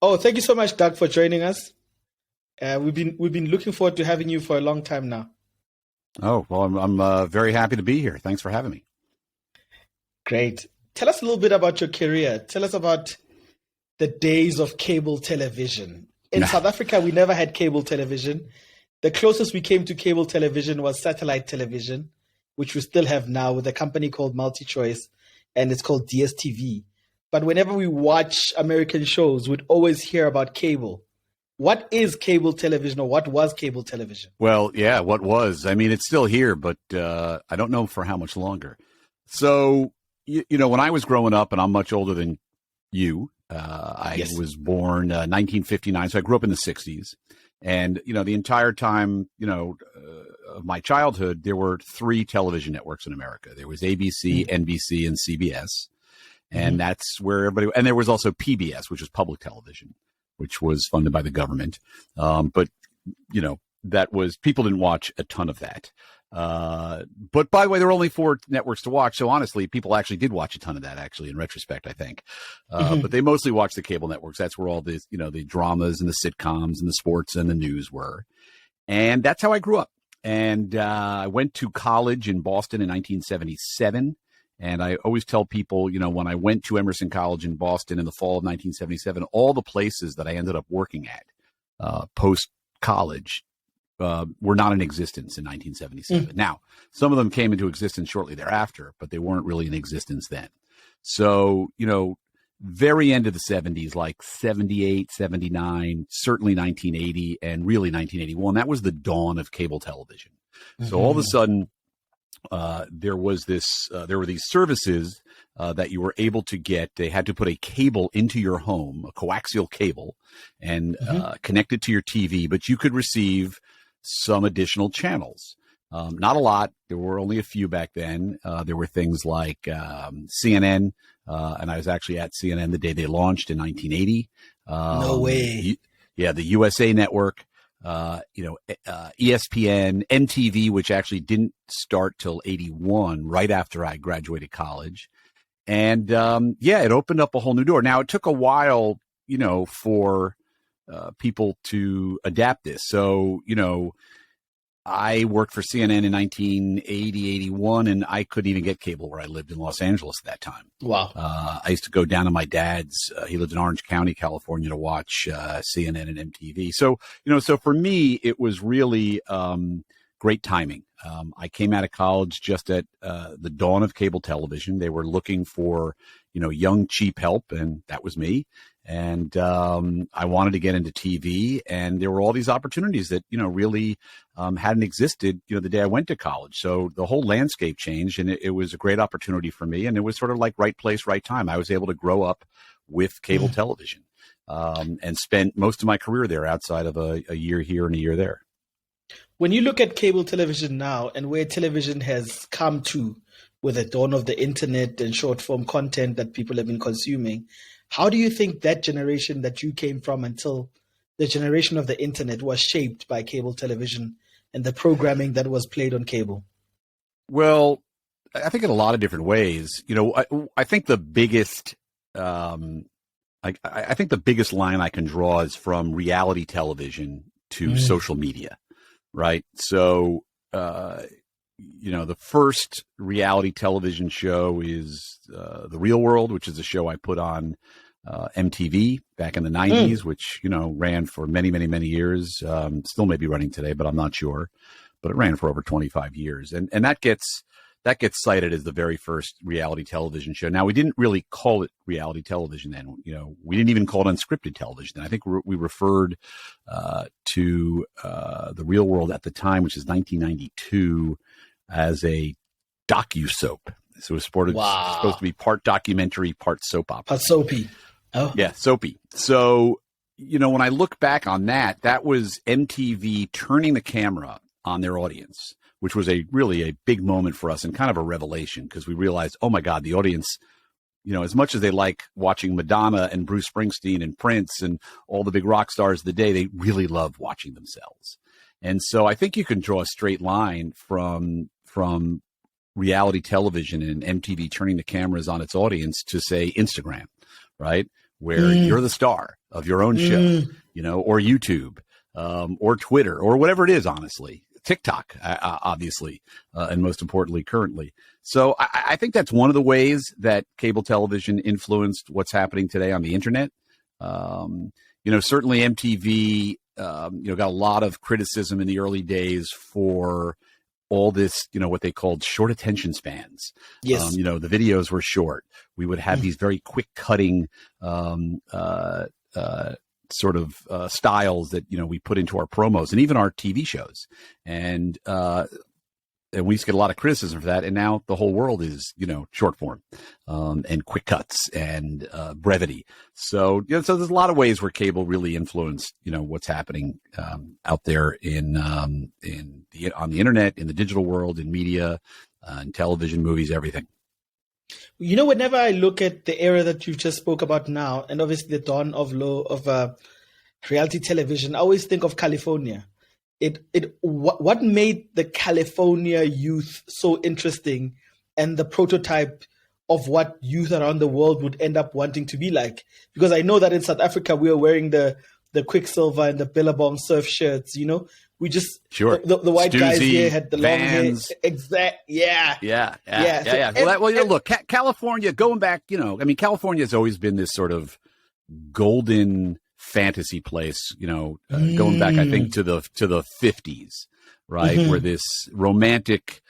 Oh, thank you so much, Doug, for joining us. We've been looking forward to having you for a long time now. Oh, well, I'm very happy to be here. Thanks for having me. Great. Tell us a little bit about your career. Tell us about the days of cable television. In South Africa, we never had cable television. The closest we came to cable television was satellite television, which we still have now with a company called MultiChoice, and it's called DSTV. But whenever we watch American shows, we'd always hear about cable. What is cable television, or what was cable television? Well, yeah, what was? I mean, it's still here, but I don't know for how much longer. So, when I was growing up, and I'm much older than you, I Yes. was born 1959, so I grew up in the 60s. And, the entire time, of my childhood, there were three television networks in America. There was ABC, NBC, and CBS. And that's where everybody, and there was also PBS, which was public television, which was funded by the government. But, that was, people didn't watch a ton of that. But by the way, there were only four networks to watch. So honestly, people actually did watch a ton of that, actually, in retrospect, I think. But they mostly watched the cable networks. That's where all the, the dramas and the sitcoms and the sports and the news were. And that's how I grew up. And I went to college in Boston in 1977. And I always tell people, when I went to Emerson College in Boston in the fall of 1977, all the places that I ended up working at post-college were not in existence in 1977. Now, some of them came into existence shortly thereafter, but they weren't really in existence then. So, very end of the 70s, like 78, 79, certainly 1980, and really 1981, that was the dawn of cable television. So all of a sudden, there were these services that you were able to get. They had to put a cable into your home, a coaxial cable, and connect it to your TV, but you could receive some additional channels. Not a lot. There were only a few back then. There were things like CNN, and I was actually at CNN the day they launched in 1980. No way. The USA Network. ESPN, MTV, which actually didn't start till 81, right after I graduated college. And, it opened up a whole new door. Now, it took a while, for people to adapt this. So, I worked for CNN in 1980, 81, and I couldn't even get cable where I lived in Los Angeles at that time. Wow. I used to go down to my dad's. He lived in Orange County, California, to watch CNN and MTV. So, so for me, it was really great timing. I came out of college just at the dawn of cable television. They were looking for, young, cheap help, and that was me. And I wanted to get into TV, and there were all these opportunities that, really hadn't existed, the day I went to college. So the whole landscape changed, and it was a great opportunity for me. And it was sort of like right place, right time. I was able to grow up with cable television and spent most of my career there outside of a year here and a year there. When you look at cable television now and where television has come to with the dawn of the internet and short form content that people have been consuming, how do you think that generation that you came from until the generation of the internet was shaped by cable television and the programming that was played on cable? Well, I think in a lot of different ways. I think the biggest, I think the biggest line I can draw is from reality television to social media, right? So, the first reality television show is The Real World, which is a show I put on MTV back in the 90s, which, ran for many, many, many years. Still may be running today, but I'm not sure. But it ran for over 25 years. And that gets cited as the very first reality television show. Now, we didn't really call it reality television then. We didn't even call it unscripted television then. I think we referred to The Real World at the time, which is 1992, as a docu-soap. So it was supposed to be part documentary, part soap opera. Part soapy. Oh. Yeah, soapy. So, when I look back on that, that was MTV turning the camera on their audience, which was really a big moment for us and kind of a revelation, because we realized, oh my God, the audience, as much as they like watching Madonna and Bruce Springsteen and Prince and all the big rock stars of the day, they really love watching themselves. And so I think you can draw a straight line from reality television and MTV turning the cameras on its audience to, say, Instagram, right? Where you're the star. of your own show, or YouTube, or Twitter, or whatever it is, honestly. TikTok, obviously, and most importantly, currently. So I think that's one of the ways that cable television influenced what's happening today on the internet. Certainly MTV, got a lot of criticism in the early days for all this, what they called short attention spans. Yes. The videos were short. We would have these very quick cutting, styles that, we put into our promos and even our TV shows. And we used to get a lot of criticism for that. And now the whole world is, short form, and quick cuts and brevity. So, so there's a lot of ways where cable really influenced, what's happening out there on the internet, in the digital world, in media, in television, movies, everything. Whenever I look at the era that you just spoke about now, and obviously the dawn of reality television, I always think of California. What made the California youth so interesting, and the prototype of what youth around the world would end up wanting to be like? Because I know that in South Africa we are wearing the Quicksilver and the Billabong surf shirts. We just sure the white Stussy, guys here had the long Vans. hair. Exact, yeah. Look, California, going back, California has always been this sort of golden fantasy place, going back, I think, to the 50s, right? Where this romantic,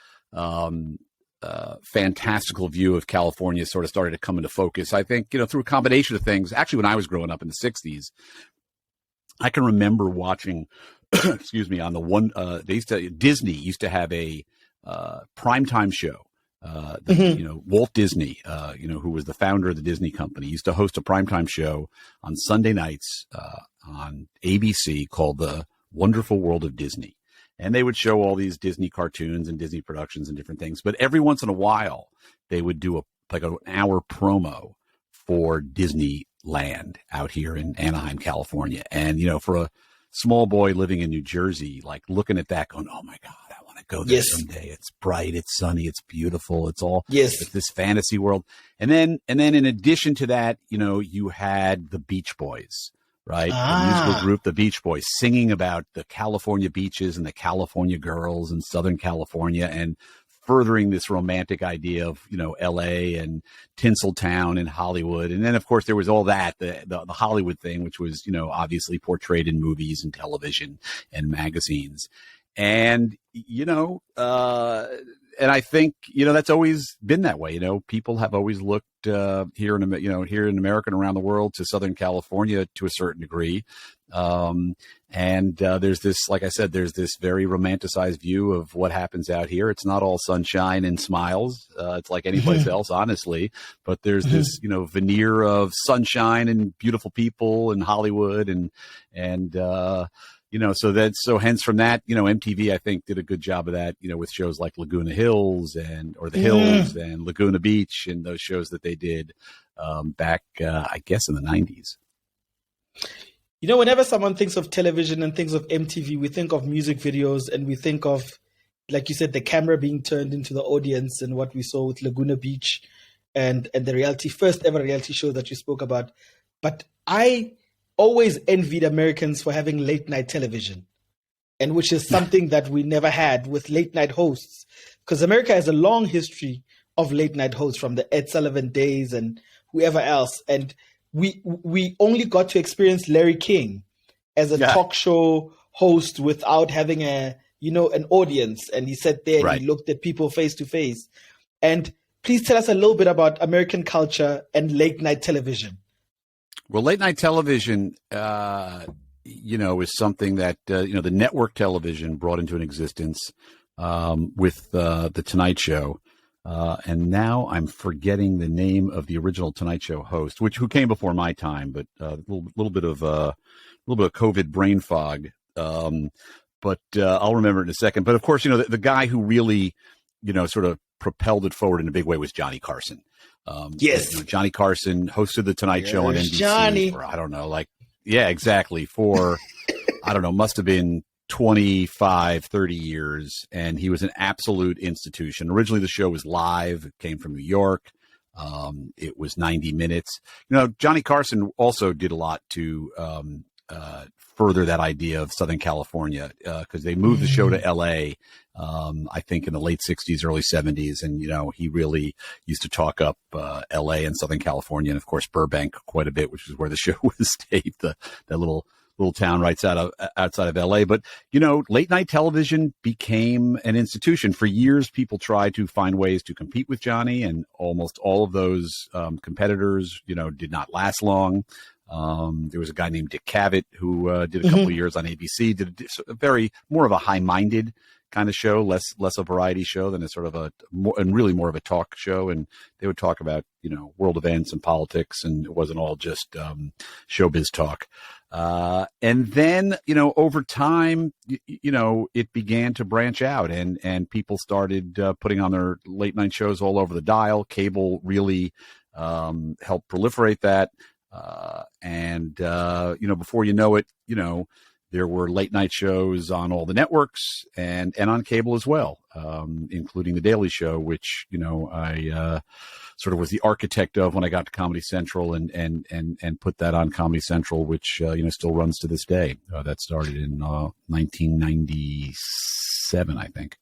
fantastical view of California sort of started to come into focus. I think, through a combination of things. Actually, when I was growing up in the 60s, I can remember watching, excuse me, on the one, Disney used to have a primetime show. Walt Disney, who was the founder of the Disney company, used to host a primetime show on Sunday nights on ABC called The Wonderful World of Disney. And they would show all these Disney cartoons and Disney productions and different things. But every once in a while, they would do an hour promo for Disneyland out here in Anaheim, California. And, for a small boy living in New Jersey, like looking at that going, oh my God, I want to go there someday. It's bright, it's sunny, it's beautiful. It's all it's this fantasy world. And then in addition to that, you had the Beach Boys, right? The musical group, the Beach Boys, singing about the California beaches and the California girls in Southern California, and furthering this romantic idea of, LA and Tinseltown and Hollywood. And then, of course, there was all that, the Hollywood thing, which was, obviously portrayed in movies and television and magazines. And, and I think, that's always been that way. People have always looked here in America and around the world to Southern California to a certain degree. And there's this, like I said, there's this very romanticized view of what happens out here. It's not all sunshine and smiles. It's like any place else, honestly. But there's this, veneer of sunshine and beautiful people and Hollywood and so hence from that, MTV, I think, did a good job of that, with shows like Laguna Hills or The Hills and Laguna Beach, and those shows that they did back, I guess, in the 90s. Whenever someone thinks of television and thinks of MTV, we think of music videos, and we think of, like you said, the camera being turned into the audience, and what we saw with Laguna Beach and the first ever reality show that you spoke about. But I always envied Americans for having late night television, and which is something that we never had with late night hosts, because America has a long history of late night hosts from the Ed Sullivan days and whoever else. And we only got to experience Larry King as a talk show host without having an audience. And he sat there and he looked at people face to face. And please tell us a little bit about American culture and late night television. Well, late night television, is something that, the network television brought into an existence with the Tonight Show. And now I'm forgetting the name of the original Tonight Show host, who came before my time, but a little bit of COVID brain fog. But I'll remember it in a second. But of course, the guy who really, sort of propelled it forward in a big way was Johnny Carson. Johnny Carson hosted the Tonight Show on NBC for, I don't know, for, I don't know, must have been 25, 30 years. And he was an absolute institution. Originally, the show was live. It came from New York. It was 90 minutes. Johnny Carson also did a lot to further that idea of Southern California, because they moved the show to L.A., I think in the late 60s, early 70s. And, he really used to talk up L.A. and Southern California, and, of course, Burbank quite a bit, which is where the show was staged, that little town right outside of L.A. But, late night television became an institution. For years, people tried to find ways to compete with Johnny, and almost all of those competitors, did not last long. There was a guy named Dick Cavett who did a couple of years on ABC, did a more of a high-minded kind of show, less a variety show than a sort of really more of a talk show. And they would talk about, world events and politics, and it wasn't all just showbiz talk. And then, over time, it began to branch out, and people started putting on their late night shows all over the dial. Cable really helped proliferate that. Before you know it, there were late night shows on all the networks and on cable as well, including The Daily Show, which, I sort of was the architect of when I got to Comedy Central and put that on Comedy Central, which, still runs to this day. That started in 1997, I think.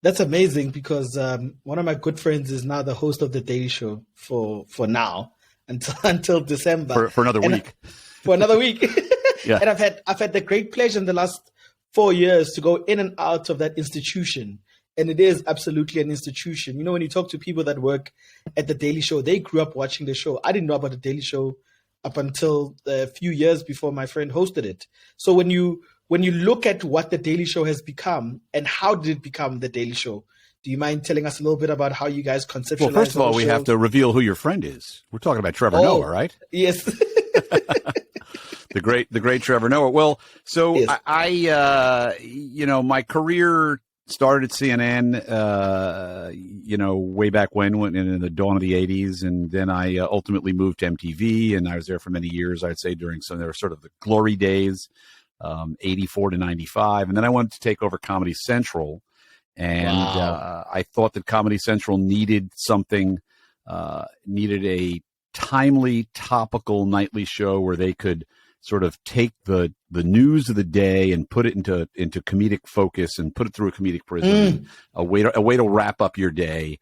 That's amazing, because one of my good friends is now the host of The Daily Show for now. Until December for another week. For another week. Yeah. And I've had the great pleasure in the last 4 years to go in and out of that institution. And it is absolutely an institution. When you talk to people that work at The Daily Show, they grew up watching the show. I didn't know about The Daily Show up until a few years before my friend hosted it. So when you look at what The Daily Show has become and how did it become The Daily Show, do you mind telling us a little bit about how you guys conceptualized? Well, first of all, we have to reveal who your friend is. We're talking about Trevor Noah, right? Yes. The great Trevor Noah. Well, so yes. I my career started at CNN, way back when in the dawn of the 80s. And then I ultimately moved to MTV, and I was there for many years, I'd say, during there were sort of the glory days, 84 to 95. And then I wanted to take over Comedy Central. And wow. I thought that Comedy Central needed something, needed a timely, topical nightly show where they could sort of take the news of the day and put it into comedic focus and put it through a comedic prism, a way to wrap up your day,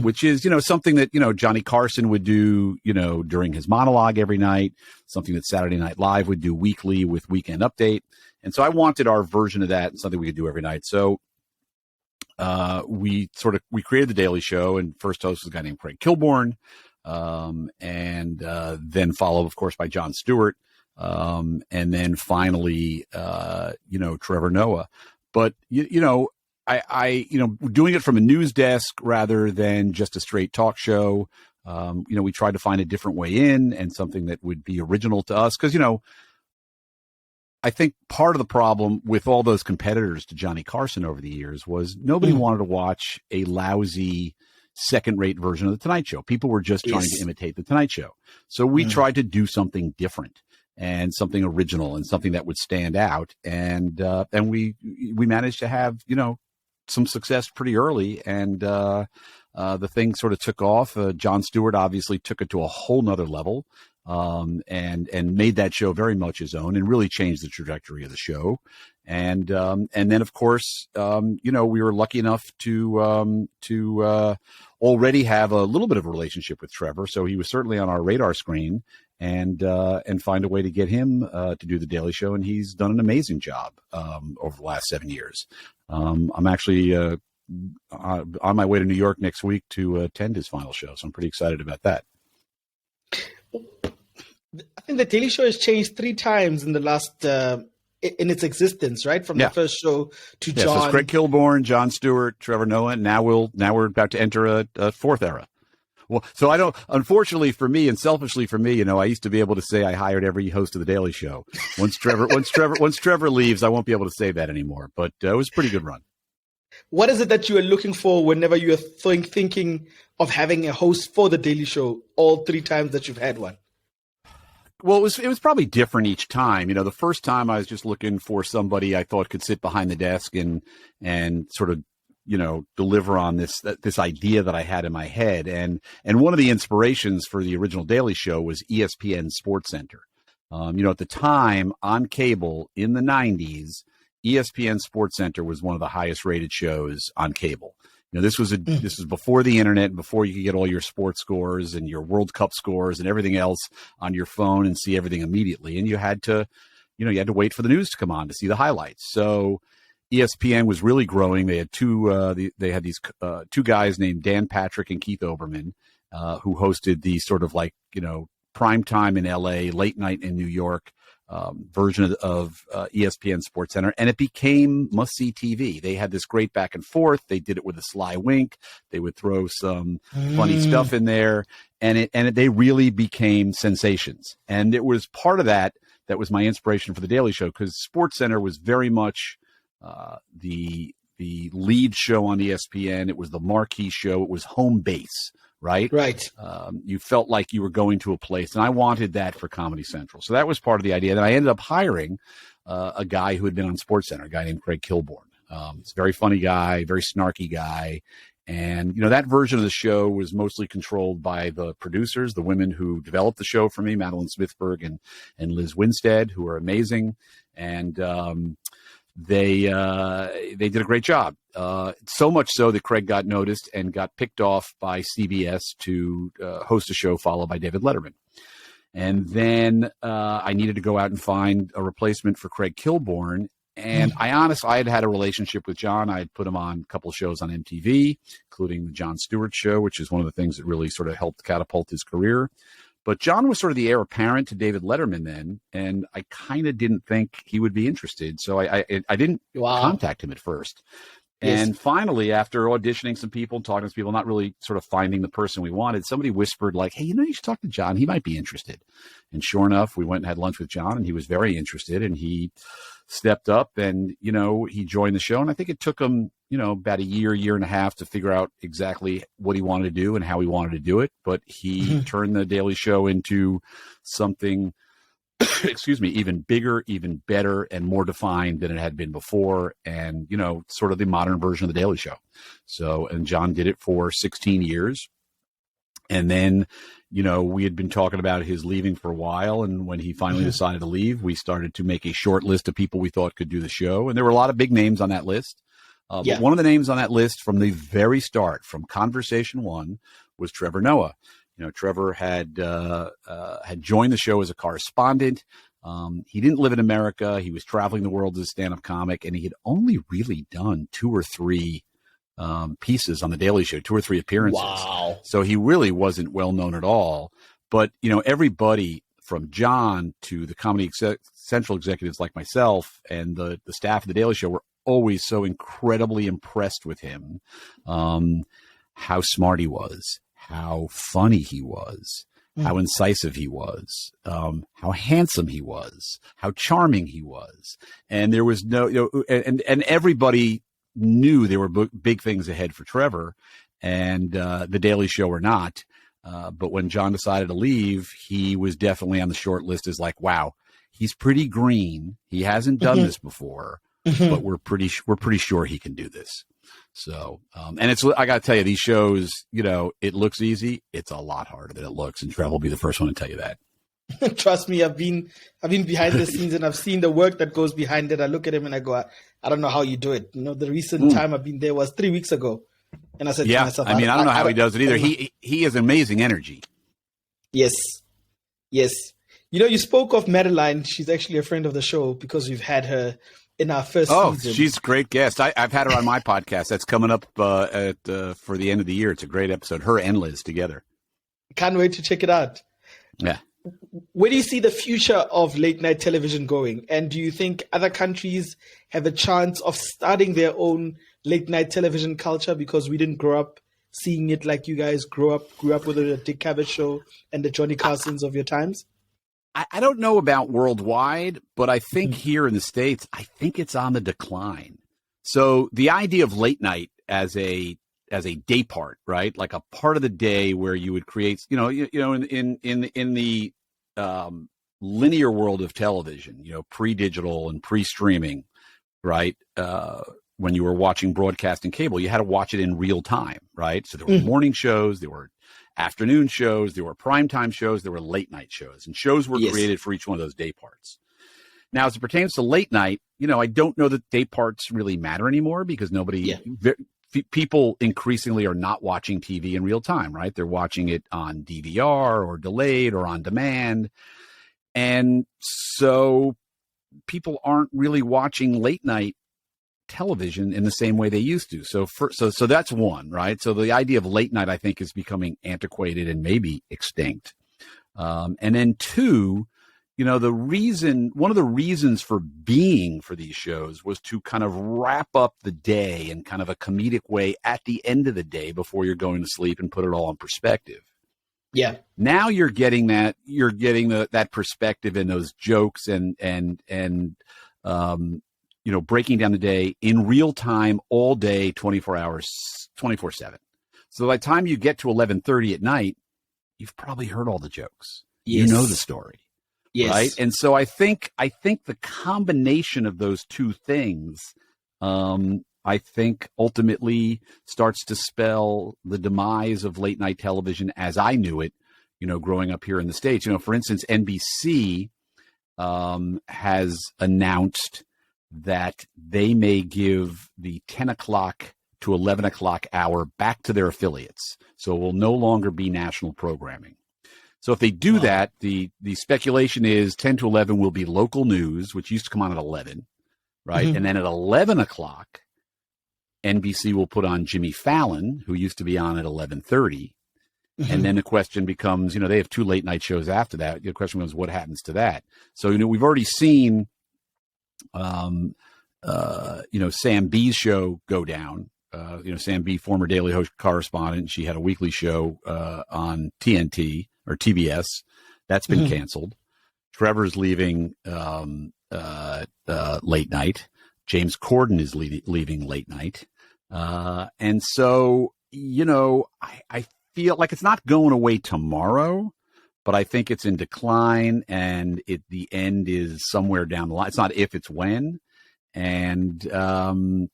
which is, something that, Johnny Carson would do, during his monologue every night, something that Saturday Night Live would do weekly with Weekend Update. And so I wanted our version of that and something we could do every night. So we created The Daily Show, and first host was a guy named Craig Kilborn, and then followed, of course, by Jon Stewart, and then finally, Trevor Noah. But I doing it from a news desk rather than just a straight talk show. We tried to find a different way in and something that would be original to us, because I think part of the problem with all those competitors to Johnny Carson over the years was nobody wanted to watch a lousy second-rate version of The Tonight Show. People were just trying to imitate The Tonight Show. So we tried to do something different and something original and something that would stand out. And we managed to have, some success pretty early. And the thing sort of took off. Jon Stewart obviously took it to a whole nother level. And made that show very much his own and really changed the trajectory of the show. And then, of course, we were lucky enough to already have a little bit of a relationship with Trevor. So he was certainly on our radar screen, and find a way to get him to do The Daily Show. And he's done an amazing job over the last 7 years. I'm actually on my way to New York next week to attend his final show. So I'm pretty excited about that. I think The Daily Show has changed 3 times in the last in its existence, right? From the first show to Jon. So it's Craig Kilborn, Jon Stewart, Trevor Noah. And now we're about to enter a fourth era. Well, so I don't. Unfortunately for me, and selfishly for me, I used to be able to say I hired every host of The Daily Show. Once Trevor leaves, I won't be able to say that anymore. But it was a pretty good run. What is it that you are looking for whenever you are thinking of having a host for The Daily Show? All 3 times that you've had one. Well, it was probably different each time. The first time I was just looking for somebody I thought could sit behind the desk and sort of, deliver on this idea that I had in my head. And one of the inspirations for the original Daily Show was ESPN SportsCenter. At the time on cable in the 90s, ESPN SportsCenter was one of the highest rated shows on cable. This was before the internet, before you could get all your sports scores and your World Cup scores and everything else on your phone and see everything immediately. And you had to wait for the news to come on to see the highlights. So ESPN was really growing. They had these two guys named Dan Patrick and Keith Olbermann, who hosted the sort of prime time in LA, late night in New York version of ESPN SportsCenter, and it became must-see TV. They had this great back and forth. They did it with a sly wink. They would throw some funny stuff in there, and they really became sensations. And it was part of that was my inspiration for the Daily Show, because SportsCenter was very much the lead show on ESPN. It was the marquee show. It was home base. Right. You felt like you were going to a place, and I wanted that for Comedy Central. So that was part of the idea. Then I ended up hiring a guy who had been on SportsCenter, a guy named Craig Kilborn. He's a very funny guy, very snarky guy. And, that version of the show was mostly controlled by the producers, the women who developed the show for me, Madeline Smithberg and Liz Winstead, who are amazing. And they did a great job. So much so that Craig got noticed and got picked off by CBS to host a show followed by David Letterman. And then I needed to go out and find a replacement for Craig Kilborn. And I had a relationship with Jon. I had put him on a couple of shows on MTV, including the Jon Stewart show, which is one of the things that really sort of helped catapult his career. But Jon was sort of the heir apparent to David Letterman then, and I kind of didn't think he would be interested. So I didn't contact him at first. And finally, after auditioning some people, talking to some people, not really sort of finding the person we wanted, somebody whispered like, hey, you should talk to Jon. He might be interested. And sure enough, we went and had lunch with Jon, and he was very interested, and he stepped up and, he joined the show. And I think it took him, about a year and a half to figure out exactly what he wanted to do and how he wanted to do it. But he turned the Daily Show into something, even bigger, even better, and more defined than it had been before. And, sort of the modern version of the Daily Show. So, and Jon did it for 16 years. And then, we had been talking about his leaving for a while. And when he finally decided to leave, we started to make a short list of people we thought could do the show. And there were a lot of big names on that list. But one of the names on that list from the very start, from conversation one, was Trevor Noah. Trevor had joined the show as a correspondent. He didn't live in America. He was traveling the world as a stand-up comic, and he had only really done 2 or 3 pieces on the Daily Show, 2 or 3 appearances. Wow. So he really wasn't well known at all. But, everybody from Jon to the Comedy Central executives like myself and the staff of the Daily Show were always so incredibly impressed with him, how smart he was, how funny he was, how incisive he was, how handsome he was, how charming he was. And there was and everybody knew there were big things ahead for Trevor, and the Daily Show or not. But when Jon decided to leave, he was definitely on the short list as like, wow, he's pretty green. He hasn't done this before, but we're pretty sure he can do this. So, and I got to tell you, these shows, it looks easy. It's a lot harder than it looks. And Trevor will be the first one to tell you that. Trust me, I've been behind the scenes and I've seen the work that goes behind it. I look at him and I go, I don't know how you do it. The recent time I've been there was 3 weeks ago. And I said to myself, I don't know how he does it either. He has amazing energy. Yes. You spoke of Madeline. She's actually a friend of the show because we've had her in our first season. She's a great guest. I've had her on my podcast. That's coming up for the end of the year. It's a great episode. Her and Liz together. Can't wait to check it out. Yeah. Where do you see the future of late night television going? And do you think other countries have a chance of starting their own late night television culture because we didn't grow up seeing it like you guys grew up with the Dick Cavett show and the Johnny Carsons of your times? I don't know about worldwide, but I think here in the States, I think it's on the decline. So the idea of late night as a day part, right? Like a part of the day where you would create, in the linear world of television, pre-digital and pre-streaming, right? when you were watching broadcasting cable, you had to watch it in real time, right? So there were morning shows, there were afternoon shows, there were primetime shows, there were late night shows, and shows were created for each one of those day parts. Now, as it pertains to late night, I don't know that day parts really matter anymore because people increasingly are not watching TV in real time, right? They're watching it on DVR or delayed or on demand. And so people aren't really watching late night television in the same way they used to. So that's one, right? So the idea of late night, I think, is becoming antiquated and maybe extinct. And then two, one of the reasons for being for these shows was to kind of wrap up the day in kind of a comedic way at the end of the day before you're going to sleep and put it all in perspective. Yeah. Now you're getting that that perspective and those jokes and breaking down the day in real time all day, 24 hours, 24/7. So by the time you get to 11:30 at night, you've probably heard all the jokes. Yes. You know the story. Yes. Right. And so I think the combination of those two things, I think ultimately starts to spell the demise of late night television as I knew it, growing up here in the States. For instance, NBC has announced that they may give the 10 o'clock to 11 o'clock hour back to their affiliates. So it will no longer be national programming. So if they do that, the speculation is 10 to 11 will be local news, which used to come on at 11, right? Mm-hmm. And then at 11 o'clock, NBC will put on Jimmy Fallon, who used to be on at 11:30. Mm-hmm. And then the question becomes, they have two late night shows after that. The question becomes, what happens to that? So, we've already seen, Sam B's show go down. Sam B, former Daily Host correspondent, she had a weekly show on TNT or TBS. That's been canceled. Trevor's leaving late night. James Corden is leaving late night. And so, I feel like it's not going away tomorrow, but I think it's in decline, and the end is somewhere down the line. It's not if, it's when. And, or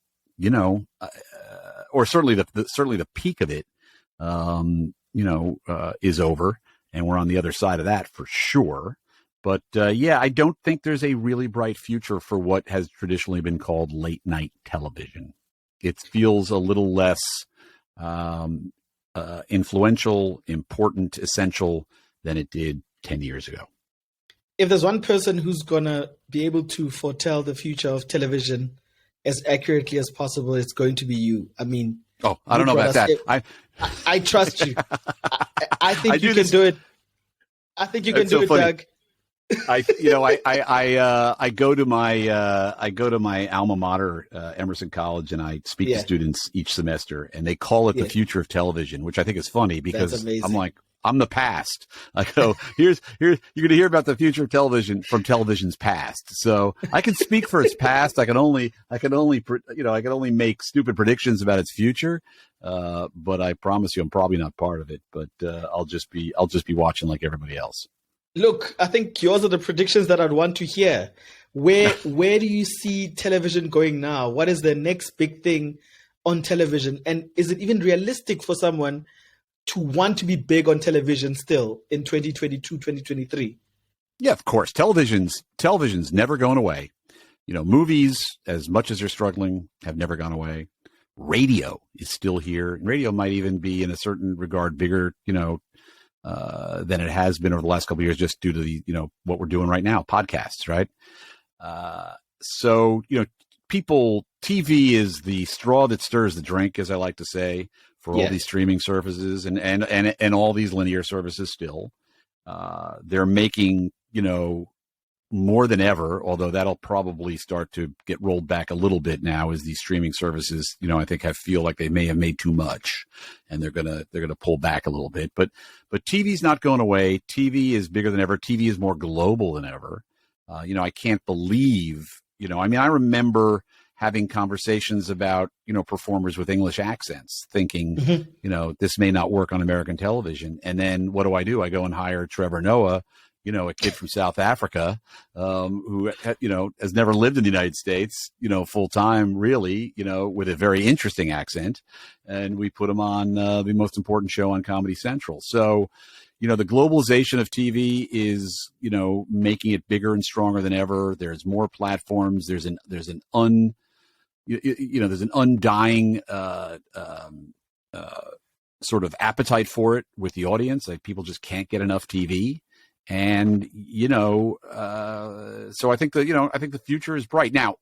certainly the peak of it, is over, and we're on the other side of that for sure. But I don't think there's a really bright future for what has traditionally been called late night television. It feels a little less influential, important, essential than it did 10 years ago. If there's one person who's going to be able to foretell the future of television as accurately as possible, it's going to be you. I mean, I don't know about that. I trust you. I think you can do it. I think you can do it, Doug. I go to my alma mater, Emerson College, and I speak to students each semester, and they call it the future of television, which I think is funny because I'm like, I'm the past. I go, here's you're going to hear about the future of television from television's past. So I can speak for its past. I can only make stupid predictions about its future. But I promise you, I'm probably not part of it. But I'll just be watching like everybody else. Look, I think yours are the predictions that I'd want to hear. Where do you see television going now? What is the next big thing on television? And is it even realistic for someone to want to be big on television still in 2022, 2023? Yeah, of course. Television's never going away. Movies, as much as they're struggling, have never gone away. Radio is still here. Radio might even be, in a certain regard, bigger, than it has been over the last couple of years, just due to the, what we're doing right now, podcasts, right? So, TV is the straw that stirs the drink, as I like to say, for all these streaming services and all these linear services still. They're making, more than ever, although that'll probably start to get rolled back a little bit now as these streaming services, I think feel like they may have made too much, and they're gonna pull back a little bit. But TV's not going away. TV is bigger than ever. TV is more global than ever. I can't believe, I remember having conversations about, performers with English accents, thinking, this may not work on American television. And then what do? I go and hire Trevor Noah, a kid from South Africa, who, has never lived in the United States, full time, really, with a very interesting accent. And we put him on the most important show on Comedy Central. So, the globalization of TV is, making it bigger and stronger than ever. There's more platforms. There's an undying sort of appetite for it with the audience. Like, people just can't get enough TV. And, so I think the future is bright. Now,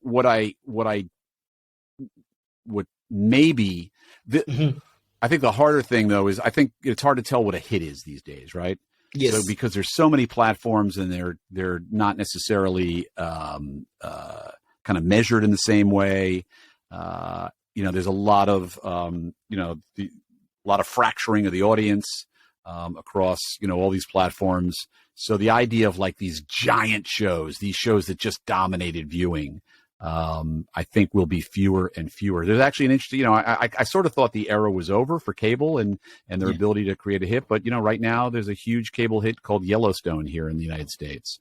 I think the harder thing, though, is I think it's hard to tell what a hit is these days, right? Yes. So, because there's so many platforms and they're not necessarily kind of measured in the same way. There's a lot of fracturing of the audience across all these platforms. So the idea of like these giant shows, these shows that just dominated viewing, I think will be fewer and fewer. There's actually an interesting, I sort of thought the era was over for cable and their ability to create a hit. But, right now there's a huge cable hit called Yellowstone here in the United States,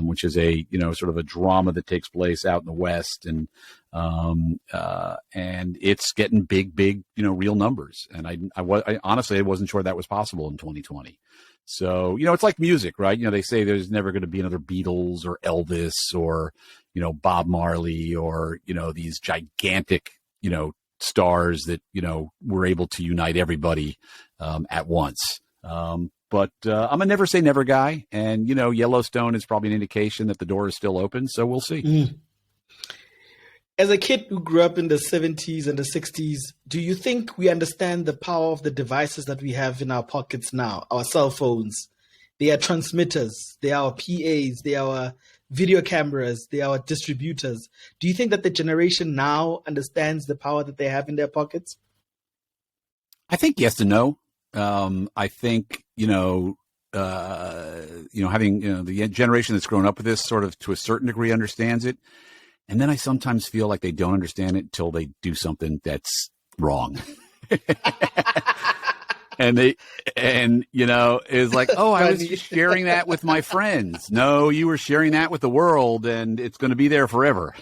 which is a, sort of a drama that takes place out in the West. And it's getting big, real numbers. And I honestly, I wasn't sure that was possible in 2020. So, it's like music, right? They say there's never going to be another Beatles or Elvis or, Bob Marley or, these gigantic, stars that, were able to unite everybody at once. But I'm a never say never guy. And, Yellowstone is probably an indication that the door is still open. So we'll see. Mm. As a kid who grew up in the 70s and the 60s, do you think we understand the power of the devices that we have in our pockets now, our cell phones? They are transmitters, they are our PAs, they are our video cameras, they are our distributors. Do you think that the generation now understands the power that they have in their pockets? I think yes and no. I think, having, the generation that's grown up with this sort of to a certain degree understands it. And then I sometimes feel like they don't understand it until they do something that's wrong. It's like, oh, I was just sharing that with my friends. No, you were sharing that with the world, and it's going to be there forever.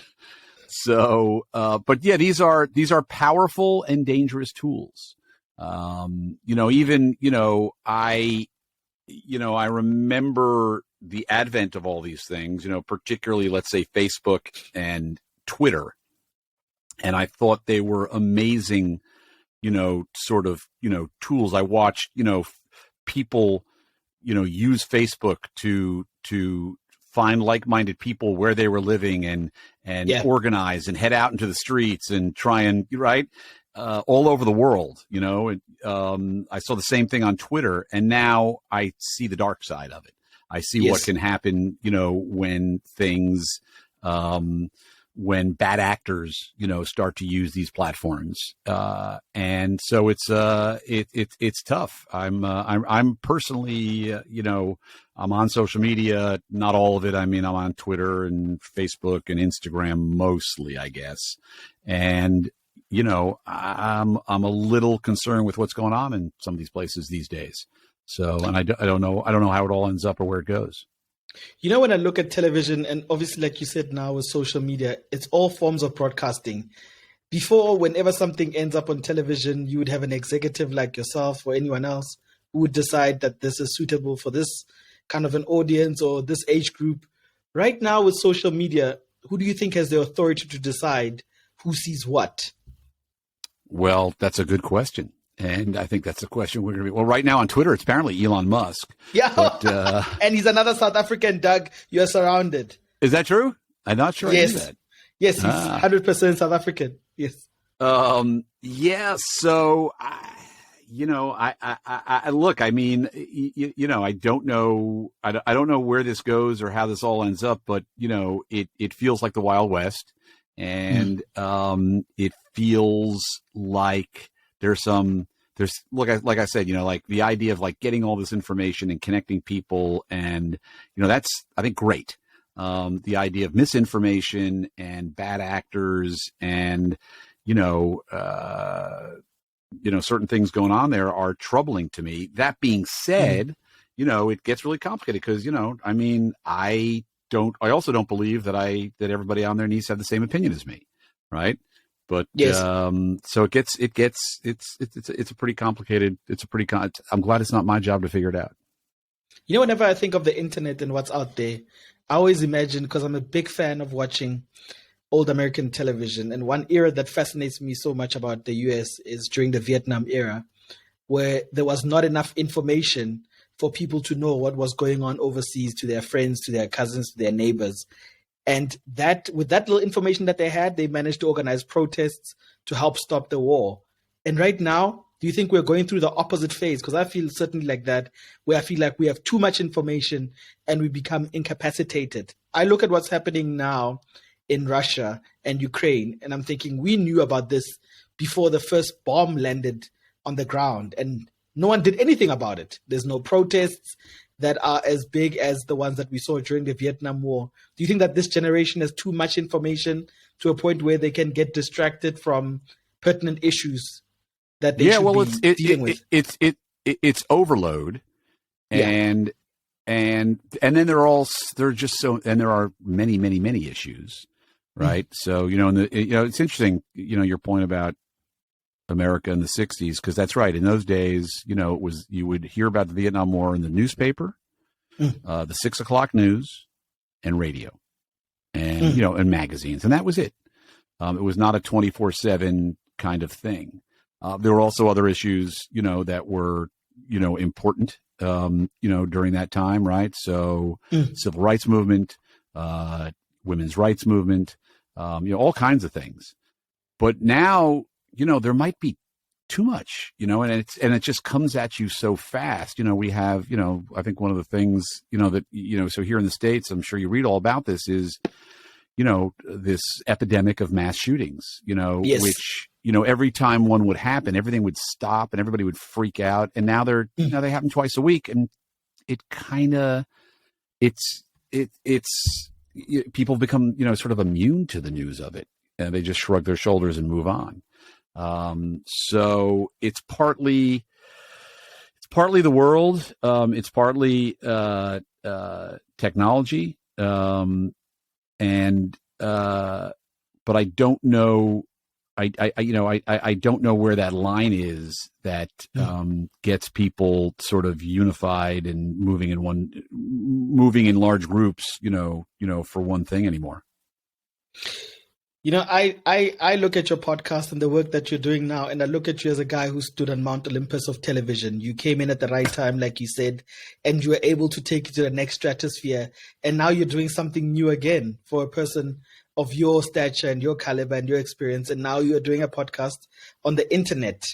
So, but yeah, these are powerful and dangerous tools. I remember the advent of all these things, particularly, let's say, Facebook and Twitter. And I thought they were amazing, sort of, tools. I watched, people, use Facebook to find like-minded people where they were living and organize and head out into the streets and try and, right? All over the world, I saw the same thing on Twitter, and now I see the dark side of it. I see what can happen, when things, when bad actors, start to use these platforms, and so it's tough. I'm personally, I'm on social media, not all of it. I mean, I'm on Twitter and Facebook and Instagram mostly, I guess, and I'm a little concerned with what's going on in some of these places these days. So, and I don't know how it all ends up or where it goes. When I look at television, and obviously, like you said, now with social media, it's all forms of broadcasting. Before, whenever something ends up on television, you would have an executive like yourself or anyone else who would decide that this is suitable for this kind of an audience or this age group. Right now with social media, who do you think has the authority to decide who sees what? Well, that's a good question. And I think that's the question we're going to be. Well, right now on Twitter, it's apparently Elon Musk. Yeah. But, and he's another South African, Doug. You're surrounded. Is that true? I'm not sure I knew that. Yes, he's 100% South African. Yes. Yeah. So, look, I mean, I don't know. I don't know where this goes or how this all ends up, but, it feels like the Wild West. And it feels like there's like I said, like the idea of like getting all this information and connecting people, and that's, I think, great. The idea of misinformation and bad actors and certain things going on there are troubling to me. That being said, it gets really complicated because, I mean, I also don't believe that everybody on there needs to have the same opinion as me. Right. But, Yes. so it's a pretty complicated, I'm glad it's not my job to figure it out. Whenever I think of the internet and what's out there, I always imagine, because I'm a big fan of watching old American television, and one era that fascinates me so much about the US is during the Vietnam era, where there was not enough information for people to know what was going on overseas, to their friends, to their cousins, to their neighbors. And that, with that little information that they had, they managed to organize protests to help stop the war. And right now, do you think we're going through the opposite phase? Because I feel certainly like that, where I feel like we have too much information and we become incapacitated. I look at what's happening now in Russia and Ukraine, and I'm thinking, we knew about this before the first bomb landed on the ground, and no one did anything about it. There's no protests that are as big as the ones that we saw during the Vietnam War. Do you think that this generation has too much information to a point where they can get distracted from pertinent issues that they should be dealing with? It's overload, and then there are many issues, right? So it's interesting, your point about America in the 60s, because that's right. In those days, you would hear about the Vietnam War in the newspaper, the 6 o'clock news, and radio, and and magazines, and that was it. It was not a 24/7 kind of thing. There were also other issues, that were, important, during that time, right? So civil rights movement, women's rights movement, all kinds of things. But now, there might be too much, and it just comes at you so fast. We have, I think one of the things, that, so here in the States, I'm sure you read all about this, is, this epidemic of mass shootings, Yes. which, every time one would happen, everything would stop and everybody would freak out. And now they happen twice a week. And it kind of, people become, sort of immune to the news of it, and they just shrug their shoulders and move on. So it's partly the world. It's partly, technology. But I don't know. I don't know where that line is that gets people sort of unified and moving in large groups, for one thing anymore. I look at your podcast and the work that you're doing now, and I look at you as a guy who stood on Mount Olympus of television. You came in at the right time, like you said, and you were able to take it to the next stratosphere. And now you're doing something new again for a person of your stature and your caliber and your experience. And now you're doing a podcast on the internet,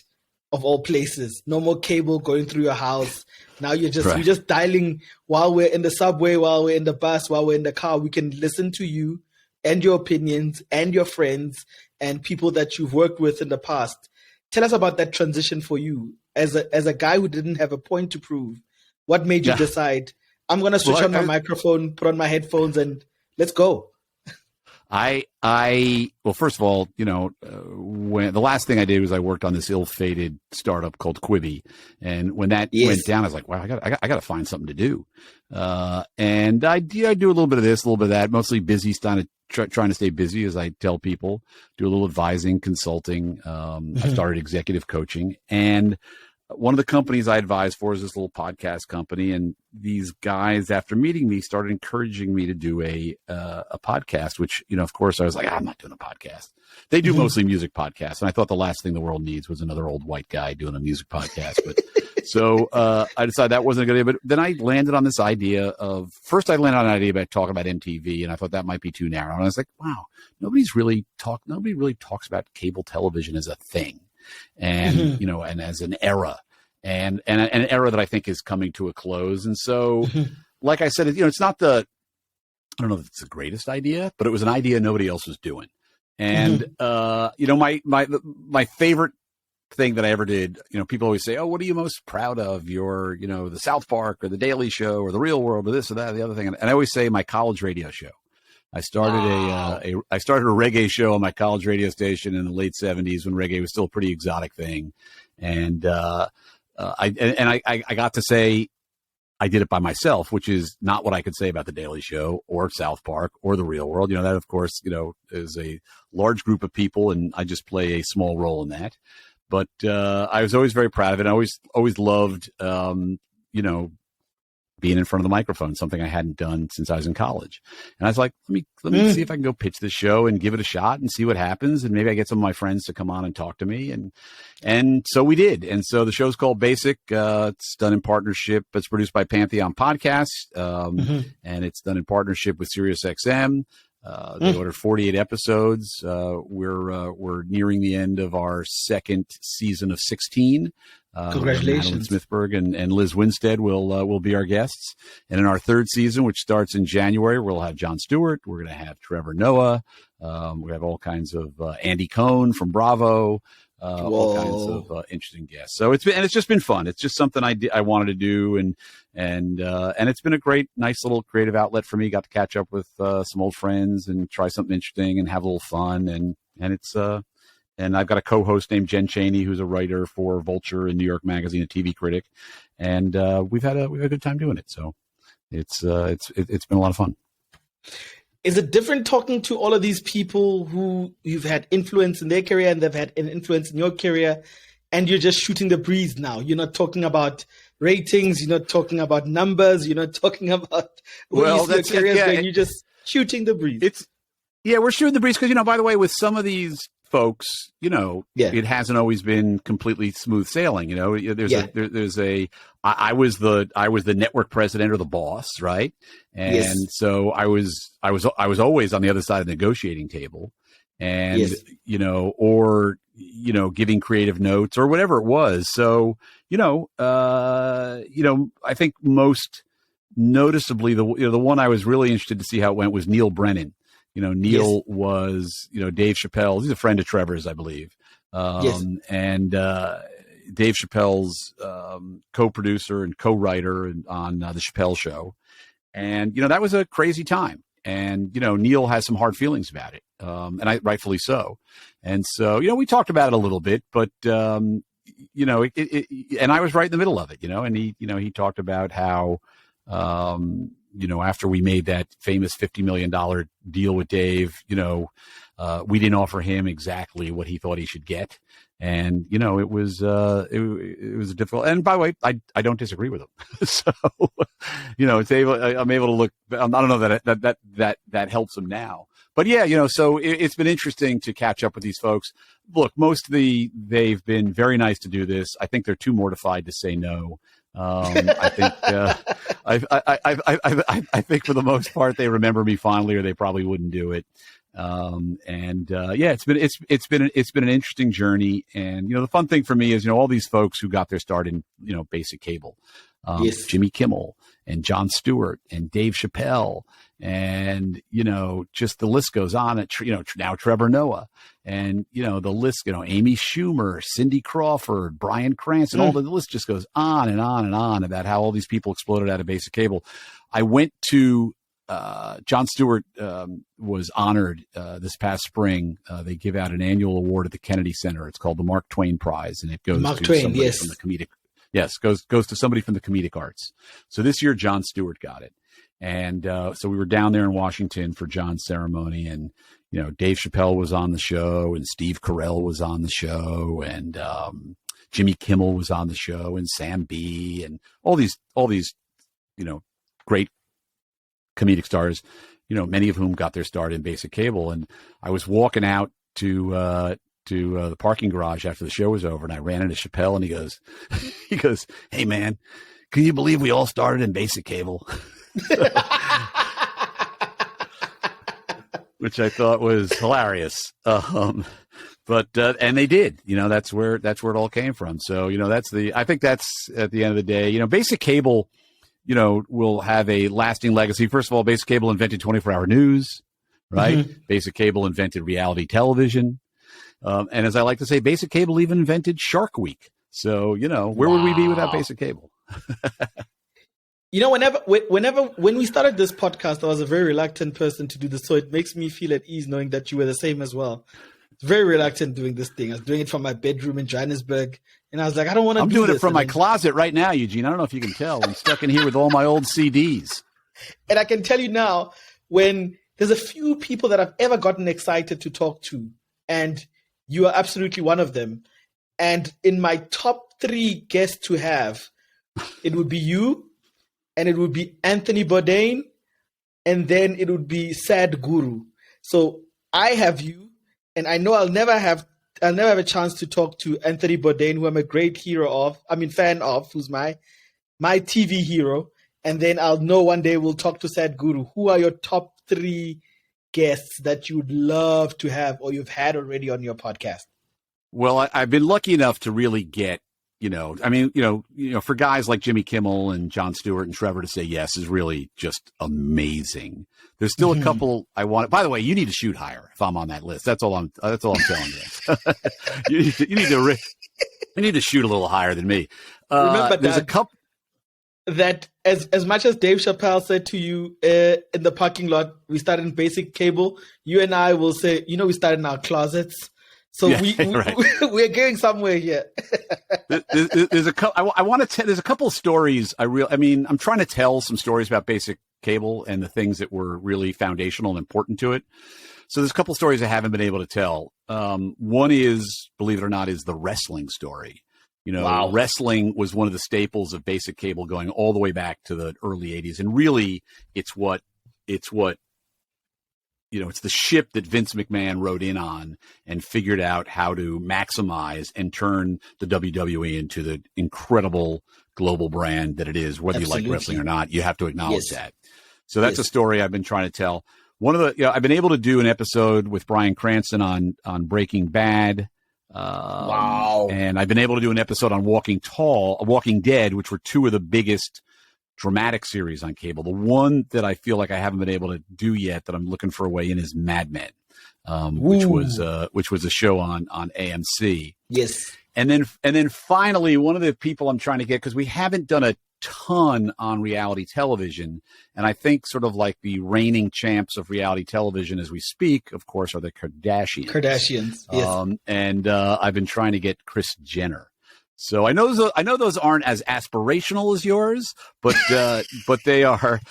of all places. No more cable going through your house. Now you're just dialing while we're in the subway, while we're in the bus, while we're in the car. We can listen to you and your opinions and your friends and people that you've worked with in the past. Tell us about that transition for you as a guy who didn't have a point to prove. What made you decide, I'm going to switch on my microphone, put on my headphones, and let's go? Well, first of all, when the last thing I did was I worked on this ill-fated startup called Quibi. And when that went down, I was like, wow, I got to find something to do. And I do a little bit of this, a little bit of that, mostly busy, trying to stay busy, as I tell people, do a little advising, consulting. I started executive coaching, and one of the companies I advise for is this little podcast company. And these guys, after meeting me, started encouraging me to do a podcast, which, of course I was like, I'm not doing a podcast. They do mostly music podcasts. And I thought the last thing the world needs was another old white guy doing a music podcast. But so I decided that wasn't a good idea. But then I landed on this idea first I landed on an idea about talking about MTV. And I thought that might be too narrow. And I was like, wow, nobody really talks about cable television as a thing. And, and as an era, and an era that I think is coming to a close. And so, like I said, it's not I don't know if it's the greatest idea, but it was an idea nobody else was doing. And, my favorite thing that I ever did, people always say, oh, what are you most proud of? Your, the South Park or the Daily Show or the Real World or this or that, or the other thing. And I always say my college radio show. I started I started a reggae show on my college radio station in the late 70s when reggae was still a pretty exotic thing. And I got to say, I did it by myself, which is not what I could say about The Daily Show or South Park or The Real World. That, of course, is a large group of people, and I just play a small role in that. But I was always very proud of it. I always loved, being in front of the microphone, something I hadn't done since I was in college. And I was like, let me see if I can go pitch this show and give it a shot and see what happens. And maybe I get some of my friends to come on and talk to me. And so we did. And so the show's called Basic. It's done in partnership. It's produced by Pantheon Podcasts. And it's done in partnership with SiriusXM. They ordered 48 episodes. We're nearing the end of our second season of 16. Congratulations. Madeline Smithberg and Liz Winstead will be our guests. And in our third season, which starts in January, we'll have Jon Stewart. We're going to have Trevor Noah. We have all kinds of Andy Cohen from Bravo. All kinds of interesting guests. So it's just been fun. It's just something I wanted to do, and it's been a nice little creative outlet for me. Got to catch up with some old friends and try something interesting and have a little fun. And it's and I've got a co-host named Jen Chaney, who's a writer for Vulture and New York Magazine, a TV critic, and we've had a good time doing it. So it's been a lot of fun. Is it different talking to all of these people who you've had influence in their career and they've had an influence in your career, and you're just shooting the breeze now? You're not talking about ratings. You're not talking about numbers. You're not talking about where you see your careers going. You're just shooting the breeze. We're shooting the breeze because, by the way, with some of these folks, it hasn't always been completely smooth sailing. I was the network president or the boss, right? And so I was always on the other side of the negotiating table, and or giving creative notes or whatever it was. So I think most noticeably the one I was really interested to see how it went was Neil Brennan. Neil was, Dave Chappelle. He's a friend of Trevor's, I believe. And Dave Chappelle's co-producer and co-writer on the Chappelle Show. And, that was a crazy time. And, Neil has some hard feelings about it. And rightfully so. And so, we talked about it a little bit, but, and I was right in the middle of it, and he talked about how, after we made that famous $50 million deal with Dave, we didn't offer him exactly what he thought he should get. And, it was difficult. And by the way, I don't disagree with him. So, I'm able to look, I don't know that helps him now. But yeah, so it's been interesting to catch up with these folks. Look, they've been very nice to do this. I think they're too mortified to say no. I think I think for the most part they remember me fondly, or they probably wouldn't do it. It's been an interesting journey. And the fun thing for me is all these folks who got their start in basic cable, Jimmy Kimmel and Jon Stewart and Dave Chappelle, and just the list goes on. Now Trevor Noah, and the list, Amy Schumer, Cindy Crawford, Bryan Cranston, all the list just goes on and on and on about how all these people exploded out of basic cable. I went to Jon Stewart was honored this past spring. They give out an annual award at the Kennedy Center. It's called the Mark Twain Prize, and it goes to somebody from the comedic. Yes, goes to somebody from the comedic arts. So this year, Jon Stewart got it. And so we were down there in Washington for John's ceremony, and Dave Chappelle was on the show, and Steve Carell was on the show, and Jimmy Kimmel was on the show, and Sam B, and all these great comedic stars, many of whom got their start in basic cable. And I was walking out to the parking garage after the show was over, and I ran into Chappelle, and he goes, "Hey man, can you believe we all started in basic cable?" Which I thought was hilarious. But and they did, that's where it all came from. So, I think that's at the end of the day, basic cable, will have a lasting legacy. First of all, basic cable invented 24-hour news, right? Mm-hmm. Basic cable invented reality television. And as I like to say, basic cable even invented Shark Week. So, where would we be without basic cable? When we started this podcast, I was a very reluctant person to do this. So it makes me feel at ease knowing that you were the same as well. very reluctant doing this thing. I was doing it from my bedroom in Johannesburg, and I was like, I don't want to. I'm doing it from my closet right now, Eugene. I don't know if you can tell. I'm stuck in here with all my old CDs. And I can tell you now, when there's a few people that I've ever gotten excited to talk to, and you are absolutely one of them. And in my top 3 guests to have, it would be you, and it would be Anthony Bourdain, and then it would be Sad Guru. So I have you, and I know I'll never have a chance to talk to Anthony Bourdain, who I'm a great fan of, who's my TV hero. And then I'll know one day we'll talk to Sad Guru. Who are your top 3 guests that you would love to have, or you've had already on your podcast? Well, I've been lucky enough to really get, for guys like Jimmy Kimmel and Jon Stewart and Trevor to say yes is really just amazing. There's still a couple I want. By the way, you need to shoot higher if I'm on that list. That's all I'm telling you. you need to shoot a little higher than me. Remember, there's a couple that as much as Dave Chappelle said to you in the parking lot, we started in basic cable. You and I will say, we started in our closets. So we're going somewhere here. There's a couple. I want to tell. There's a couple of stories. I'm trying to tell some stories about basic cable and the things that were really foundational and important to it. So there's a couple of stories I haven't been able to tell. One is, believe it or not, is the wrestling story. Wow. Wrestling was one of the staples of basic cable going all the way back to the early 80s. And really, it's the ship that Vince McMahon rode in on and figured out how to maximize and turn the WWE into the incredible global brand that it is. Whether Absolutely. You like wrestling or not, you have to acknowledge that. So that's a story I've been trying to tell. I've been able to do an episode with Bryan Cranston on Breaking Bad. Wow. And I've been able to do an episode on Walking Dead, which were 2 of the biggest dramatic series on cable. The one that I feel like I haven't been able to do yet that I'm looking for a way in is Mad Men, which was a show on AMC. Yes. And then finally, one of the people I'm trying to get, because we haven't done a ton on reality television, and I think sort of like the reigning champs of reality television as we speak, of course, are the Kardashians. Yes. And I've been trying to get Kris Jenner. So I know those aren't as aspirational as yours, but they are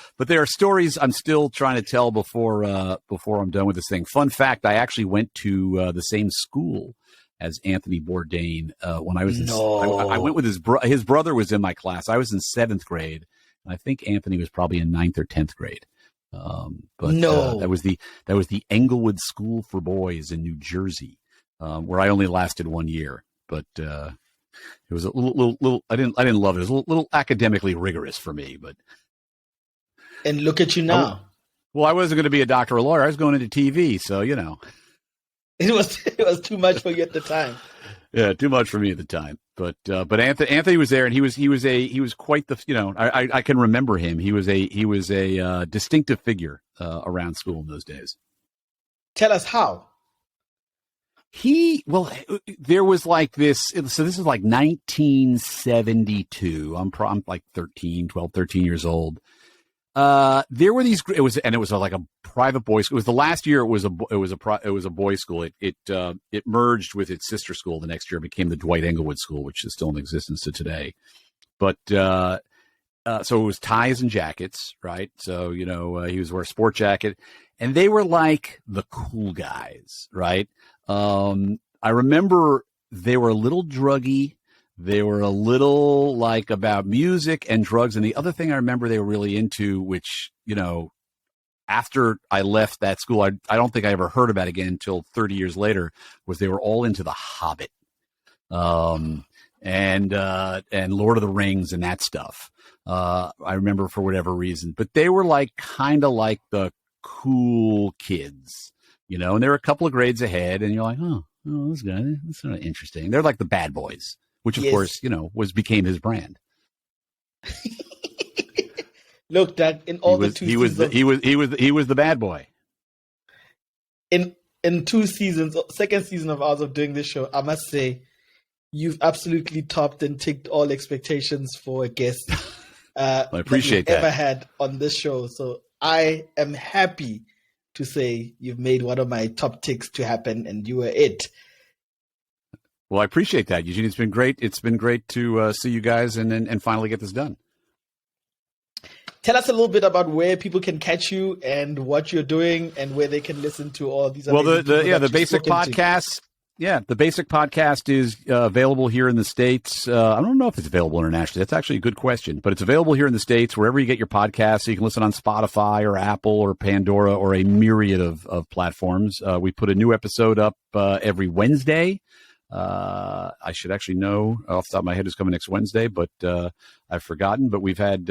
stories I'm still trying to tell before I'm done with this thing. Fun fact: I actually went to the same school as Anthony Bourdain when I was I went with his brother was in my class. I was in 7th grade, and I think Anthony was probably in 9th or 10th grade. That was the Englewood School for Boys in New Jersey, where I only lasted 1 year, but. It was a little. I didn't love it. It was a little academically rigorous for me, but. And look at you now. I wasn't going to be a doctor or a lawyer. I was going into TV, so It was too much for you at the time. Yeah, too much for me at the time. But Anthony was there, and he was quite the I can remember him. He was a distinctive figure around school in those days. Tell us how. There was like this. So this is like 1972. I'm like 13 years old. There were these. It was like a private boys. It was the last year. It was a boys' school. It merged with its sister school the next year. It became the Dwight Englewood School, which is still in existence to today. But so it was ties and jackets, right? So he was wearing a sport jacket, and they were like the cool guys, right? I remember they were a little druggy. They were a little like about music and drugs. And the other thing I remember they were really into, which, after I left that school, I don't think I ever heard about again until 30 years later, was they were all into The Hobbit, and Lord of the Rings and that stuff. I remember for whatever reason, but they were like kind of like the cool kids. And they're a couple of grades ahead, and you're like, oh, this guy, that's sort of interesting. They're like the bad boys, which of course, became his brand. Look, Doug, in all the 2 seasons, he was the bad boy. In 2 seasons, second season of ours of doing this show, I must say, you've absolutely topped and ticked all expectations for a guest. I appreciate that ever had on this show. So I am happy to say you've made one of my top ticks to happen, and you were it. Well, I appreciate that, Eugene. It's been great. It's been great to see you guys and finally get this done. Tell us a little bit about where people can catch you and what you're doing and where they can listen to all these. Well, the basic podcast. Yeah, the basic podcast is available here in the States. I don't know if it's available internationally. That's actually a good question, but it's available here in the States wherever you get your podcasts. So you can listen on Spotify or Apple or Pandora or a myriad of platforms. We put a new episode up every Wednesday. I should actually know off the top of my head who's coming next Wednesday, but I've forgotten. But we've got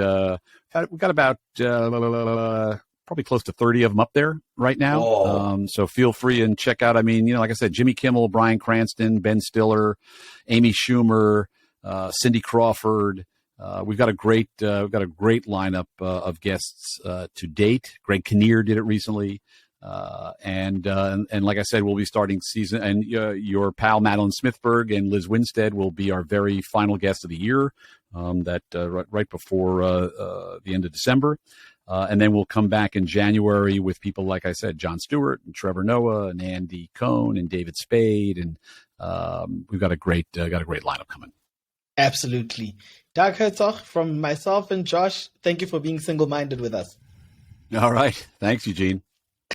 about probably close to 30 of them up there right now. So feel free and check out. I mean, like I said, Jimmy Kimmel, Bryan Cranston, Ben Stiller, Amy Schumer, Cindy Crawford. We've got a great lineup of guests to date. Greg Kinnear did it recently. And like I said, we'll be starting season, and your pal Madeline Smithberg and Liz Winstead will be our very final guest of the year, right before the end of December. And then we'll come back in January with people, like I said, Jon Stewart and Trevor Noah and Andy Cohen and David Spade. And we've got a great lineup coming. Absolutely. Doug Herzog, from myself and Josh, thank you for being single-minded with us. All right. Thanks, Eugene.